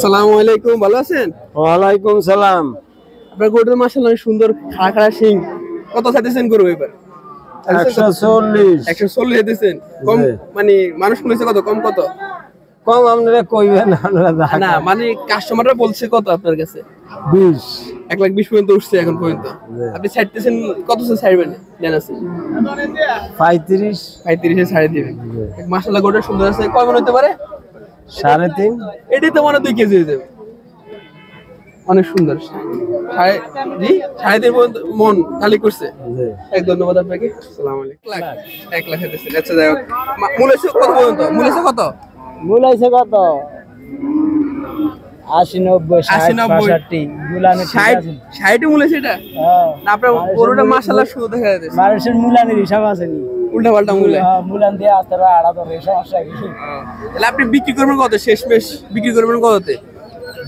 আসসালামু আলাইকুম, ভালো আছেন? ওয়ালাইকুম সালাম। আপনার গরুটা মাশাআল্লাহ সুন্দর খাড়া খাড়া শিং। কত চাইতেছেন গরু এবার? 140। 140 দিতেছেন। কম মানে মানুষ বলেছে কত, কম কত? কম আপনারা কইবেন, আপনারা না মানে কাস্টমাররা বলছে কত আপনার কাছে? 20। 1,20,000 পর্যন্ত উঠছে এখন পর্যন্ত। আপনি ছাড়তেছেন কত ছাড়বেন? জানা আছে 35। 35 এ ছাড়ে দিবেন। মাশাআল্লাহ গরুটা সুন্দর আছে। কয় মন হতে পারে? 3.5। এটাই তো মানে 2 কেজি হয়ে যাবে। অনেক সুন্দর। জি 3.5 মন খালি করছে। এক ধন্যবাদ আপনাকে। আসসালামু আলাইকুম। 1 লাখ দিতেছেন। আচ্ছা যাই হোক। মূল হচ্ছে কত পর্যন্ত? মূল হচ্ছে কত? মূল আছে কত? 80 90 60 65 গুলানে 60 মূল আছে এটা? না আপনার গরুটা মাশাআল্লাহ সুন্দর দেখা যাচ্ছে। মানুষের মূলানের হিসাব আছে নি? উল্টা পাল্টা মূলে। মূলান দিয়ে আস্তারা আড়া ধরে সমস্যা কি? তাহলে আপনি বিক্রি করবেন কত? শেষমেশ বিক্রি করবেন কততে?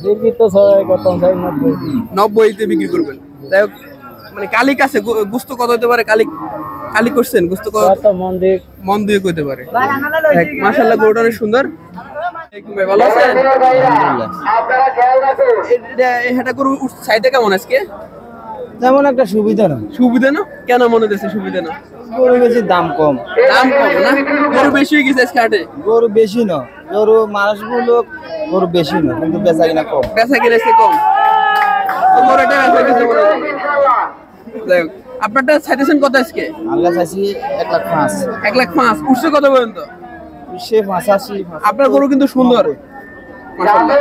দেখি তো কত 90 তে বিক্রি করবেন। যাই হোক মানে কালিক আছে গোস্ত কত হতে পারে? কালি করছেন গোস্ত কত? মন দিয়ে কইতে পারে। মাশাআল্লাহ গরুটা অনেক সুন্দর। ভালো আছেন? আলহামদুলিল্লাহ। এটা গরু সাইডে কেমন আজকে? তেমন একটা সুবিধা না। সুবিধা না? কেন মনে হচ্ছে সুবিধা না? গরু বেশি দাম কম। দাম কম না? গরু বেশি হয়ে গেছে আজকে হাটে? গরু বেশি না, গরু মানুষগুলো গরু বেশি না, কিন্তু বেচা কিনা কম। বেচা কিনা কম। গরুটা বেচা কিনা মনে হয়। যাই হোক আপনারটা সাইটেশন কত আজকে? আল্লাহ চাইছি 1,05,000। 1,05,000 উঠছে কত পর্যন্ত? 85। আপনার গরু কিন্তু সুন্দর মাশাআল্লাহ।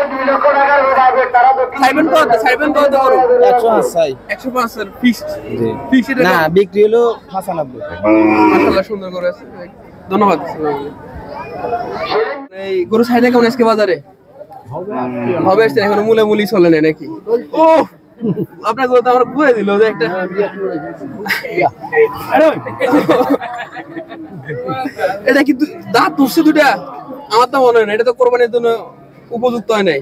সাইবেন কত গরু? 105 চাই। 105 এর ফিক্সড। জি ফিক্সড না, বিক্রি হলো 95। মাশাআল্লাহ সুন্দর গরু আছে। ধন্যবাদ। এই গরু সাইডে কেমন আজকে বাজারে? হবে এখন মূলি চলে না নাকি? ও আপনার গরু তো আমার ঘুরে দিল যে একটা। এটা কি দাঁত তুলছে দুটা? আমার তো মনে হয় না, এটা তো কোরবানির জন্য উপযুক্ত হয় নাই।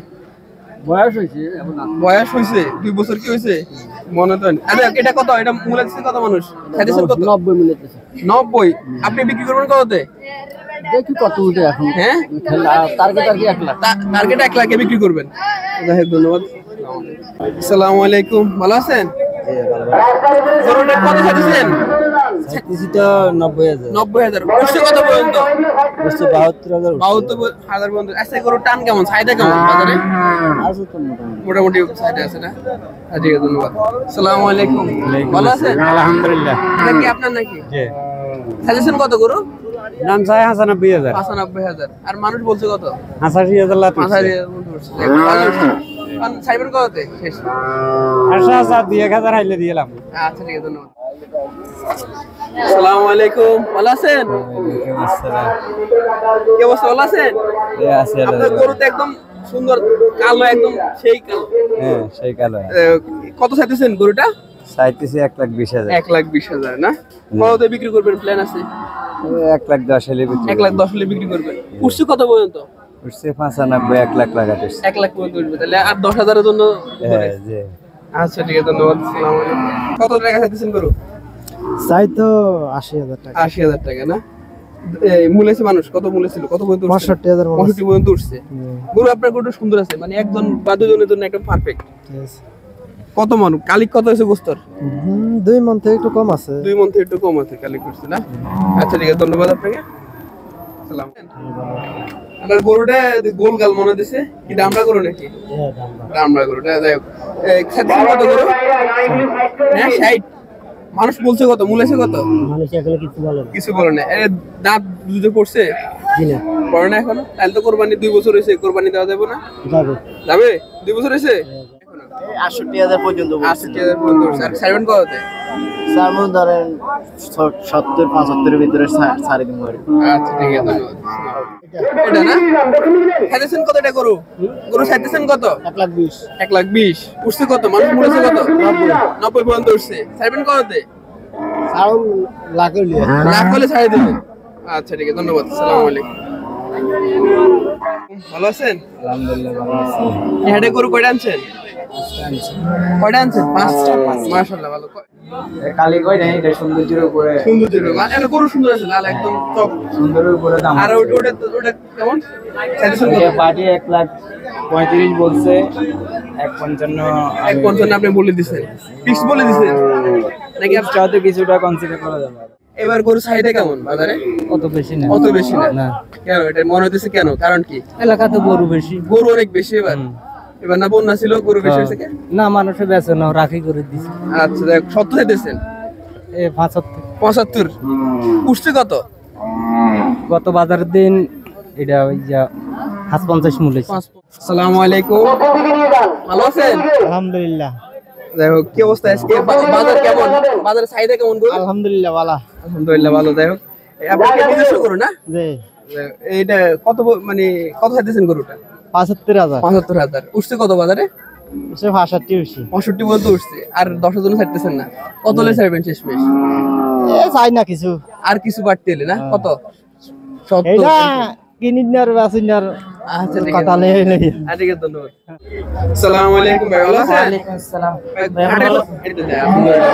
বয়স হয়েছে 2 বছর কি হয়েছে মনে তো নেই। আরে এটা কত? এটা মূল্য দিচ্ছে কত মানুষ? খাইতেছেন কত? 90 মিলেছে। 90। আপনি বিক্রি করবেন কততে? দেখি কত উঠে এখন। হ্যাঁ টার্গেট 1 লাখ। টার্গেট 1 লাখে বিক্রি করবেন। যাই হোক ধন্যবাদ। আসসালামু আলাইকুম, ভালো আছেন? গরুটা কত খাইতেছেন? ছাত্রীটা 90,000। 90,000 উঠছে কত পর্যন্ত? 72,000। 72,000 পর্যন্ত। আচ্ছা গরুর টান কেমন? চাহিদা কেমন বাজারে? আছে তো মোটামুটি চাহিদা আছে না? ঠিক আছে ধন্যবাদ। আসসালামু আলাইকুম, ভালো আছেন? আলহামদুলিল্লাহ। এটা কি আপনার নাকি? জি। খাইতেছেন কত গরু? দাম চাই 95,000। 95,000। আর মানুষ বলছে কত? 85,000 লাখ। 85,000 বলছে। সাইবেন কততে? শেষ। 8,000 দিয়ে 1,000 হাইলে দিলাম। আচ্ছা ঠিক আছে ধন্যবাদ। আসসালামু আলাইকুম, ভালো আছেন? কি অবস্থা, ভালো আছেন? আপনার গরু তো একদম সুন্দর কালো, একদম সেই কালো। হ্যাঁ সেই কালো। কত চাইতেছেন গরুটা? চাইতেছি 1,20,000। 1,20,000 না? কততে বিক্রি করবেন প্ল্যান আছে? 1,10,000 হলে বিক্রি। 1,10,000 হলে বিক্রি করবেন। উঠছে কত পর্যন্ত? উঠছে 95, 1 লাখ লাগাতে। 1 লাখ পর্যন্ত উঠবে, তাহলে আর 10,000 এর জন্য। হ্যাঁ জি। আচ্ছা ঠিক আছে ধন্যবাদ। আসসালামু আলাইকুম। কত টাকা চাইতেছেন গরু? চাই তো 80,000 টাকা। 80,000 টাকা না? এই মূলেছে মানুষ কত মূলে ছিল? কত পর্যন্ত? 65,000। 65 পর্যন্ত উঠছে। গরু আপনার গরুটা সুন্দর আছে, মানে একজন বা দুজনের জন্য একদম পারফেক্ট। কত মন কালিক কত আছে গোস্তর? 2 মন থেকে একটু কম আছে। 2 মন থেকে একটু কম আছে কালিক করছে না? আচ্ছা ঠিক আছে ধন্যবাদ আপনাকে। সালাম। আপনার গরুটা গোল গাল মনে দিছে কি? দামড়া গরু নাকি? হ্যাঁ দামড়া গরুটা। যাই হোক খাদ্য কত গরু? হ্যাঁ 60। মানুষ বলছে কত? মূলেছে কত? মানুষ এখনো কিছু বলে না। দাঁত দুধে পড়ছে? জি না পড়ে না এখনো? তাহলে তো কোরবানি 2 বছর হয়েছে, কোরবানি দেওয়া যাবে না? যাবে 2 বছর হয়েছে? 68,000 পর্যন্ত। 68,000 পর্যন্ত উঠছে। আর সাইবেন কততে? সামন ধরেন 70 75 এর ভিতরে ছাড়ি দিন করে। আচ্ছা ঠিক আছে ধন্যবাদ। এটা না? খাইতেছেন কত এটা গরু? গরু খাইতেছেন কত? 1,20,000। 1,20,000 উঠছে কত? মানুষ মূলেছে কত? 90 পর্যন্ত উঠছে। সাইবেন কততে? সাউন লাখ হলে ছাড়ি দেবেন। আচ্ছা ঠিক আছে ধন্যবাদ। আসসালামু আলাইকুম, ভালো আছেন? আলহামদুলিল্লাহ ভালো আছি। হেডে গরু কয়টা আনছেন? কয়টা আনছেন? 5টা। মাশাআল্লাহ ভালো। কালি কই নাই, এটা সৌন্দর্যের উপরে। সৌন্দর্যের মানে এটা গরু সুন্দর আছে, লাল একদম টপ। সুন্দরের উপরে দাম। আর ওটা কেমন? চাইতেছেন কত? পার্টি 1,35,000 বলছে, 1,55,000 155 আপনি বলে দিছেন, ফিক্স বলে দিছেন নাকি? চাইতে কিছুটা কনসিডার করা যাবে। এবার গরু চাহিদা কেমন বাজারে? অত বেশি না, অত বেশি না। কেন এটা মনে হতেছে, কেন, কারণ কি? এলাকাতে গরু বেশি, গরু অনেক বেশি এবার। এবার না বন্যা ছিল, গরু বেশি হয়েছে কেন? না মানুষে বেচে না, রাখি করে দিছে। আচ্ছা দেখ, 70 চাইতেছেন, 75 উঠছে কত? গত বাজারের দিন এটা ওই যা 50 মূল্য। আসসালামু আলাইকুম, ভালো আছেন? আলহামদুলিল্লাহ। যাই হোক, কি অবস্থা আজকে? বাজার কেমন? বাজারের চাহিদা কেমন গরু? আলহামদুলিল্লাহ ভালো। আলহামদুলিল্লাহ ভালো। যাই হোক, আপনাকে নিজস্ব গরু না? জি। এইটা কত মানে কত চাইতেছেন গরুটা? 75,000। 75,000 উঠছে কত বাজারে? 65 উঠছে। 65 পর্যন্ত উঠছে। আর 10 জন ছাড়তেছেন না, কত হলে ছাড়বেন শেষমেশ? চাই না কিছু, আর কিছু বাড়তে এলে না? কত? এটা কিনিনার বাসিনার আচ্ছা ঠিক কথা আছে, নেই। ঠিক আছে, ধন্যবাদ। আসসালামু আলাইকুম ভাই, ভালো আছেন? ওয়ালাইকুম আসসালাম। এই তো দেখ, আলহামদুলিল্লাহ।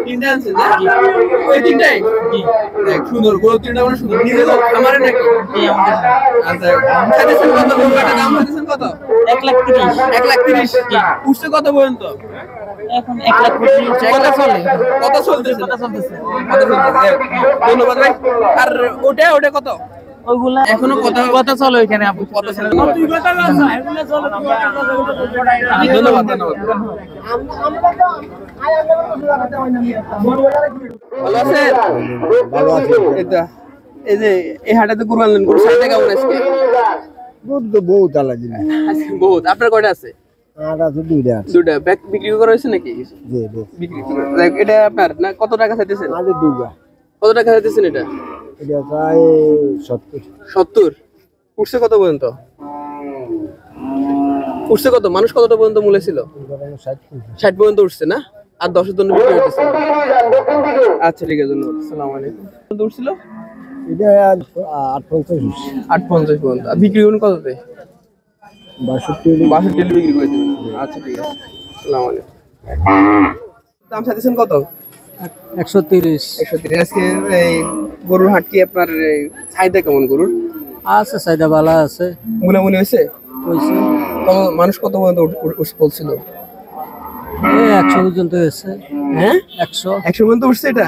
তিনটা আনছেন না? ওই তিনটাই? দেখ, সুন্দর গরু, তিনটা মানে সুন্দর। নিজে তো খামারে নাকি? আচ্ছা, খাইতেছেন কত? গরুটার দাম খাইতেছেন কত? 1,30,000। 1,30,000 উঠছে কত পর্যন্ত? এখন 1,20,000 কথা চলে। কত চলতেছে? কথা চলতেছে। কত চলতেছে? দেখ, ধন্যবাদ ভাই। আর ওটা কত? ওইগুলা এখনো কথা চলে ওইখানে। আপু কত চলে? ধন্যবাদ, ধন্যবাদ। ভালো আছেন? ভালো আছে। এই যে এই হাটে গরু আনলেন, গরু চাহিদা কেমন আজকে? দুধ তো বহুত আলাদা। আজকে বহুত। আপনার কয়টা আছে? আর আছে দুইটা আছে। দুটা। ব্যাগ বিক্রি করা হয়েছে নাকি? জি জি। বিক্রি। দেখ, এটা আপনার না? কত টাকা চাইতেছেন? আগে দুইটা। কত টাকা চাইতেছেন এটা? এটা প্রায় 70। 70 উঠছে কত পর্যন্ত? উঠছে কত? মানুষ কতটা পর্যন্ত মূল্য ছিল? 60 পর্যন্ত উঠছে না? আর 10 জন্য বিক্রি হইতেছে। আচ্ছা ঠিক আছে, ধন্যবাদ। আসসালামু আলাইকুম। কত উঠছিল? এটা 58। 850 পর্যন্ত। আর বিক্রি করুন কততে? 62। 62 বিক্রি করে দেবেন। আচ্ছা ঠিক আছে, আসসালামু আলাইকুম। দাম চাইতেছেন কত? 130। 130। আজকে এই গরুর হাট কি আপনার এই চাহিদা কেমন গরুর? আছে চাহিদা ভালো আছে। মনে হয়েছে হইছে মানুষ কত পর্যন্ত বলছিল? 100 পর্যন্ত হয়েছে। হ্যাঁ, 100 পর্যন্ত উঠছে এটা?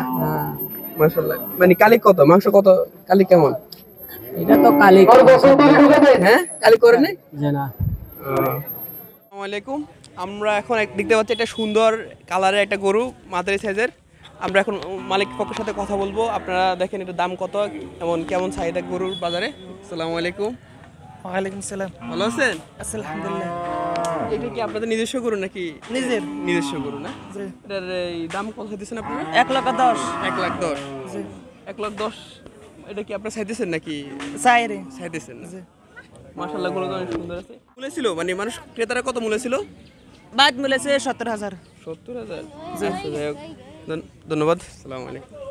মাশাআল্লাহ। মানে কালি কত? মাংস কত? কালি কেমন? এটা তো কালি। হ্যাঁ, কালি করে নাই? জানা। আসসালামু আলাইকুম। আমরা এখন দেখতে পাচ্ছি একটা সুন্দর কালারের একটা গরু, মাঝারি সাইজের। আমরা এখন মালিক পক্ষের সাথে কথা বলবো। আপনারা দেখেন এটা দাম কত, এমন কেমন চাহিদা গরুর বাজারে। আসসালামু আলাইকুম। ওয়ালাইকুম সালাম। ভালো আছেন? আলহামদুলিল্লাহ। এটা কি আপনাদের নিজস্ব গরু নাকি? নিজস্ব গরু না? এটার এই দাম কত চাইতেছেন আপনারা? 1,10,000। 1,10,000। 1,10,000 এটা কি আপনারা চাইতেছেন নাকি? চাইতেছেন না? মাশাআল্লাহ, গরু তো অনেক সুন্দর আছে। মূল্য ছিল মানে মানুষ ক্রেতারা কত মূল্য ছিল? বাদ মূল্য 70,000। 70,000। আচ্ছা, যাই হোক, ধন্যবাদ। আসসালামু আলাইকুম।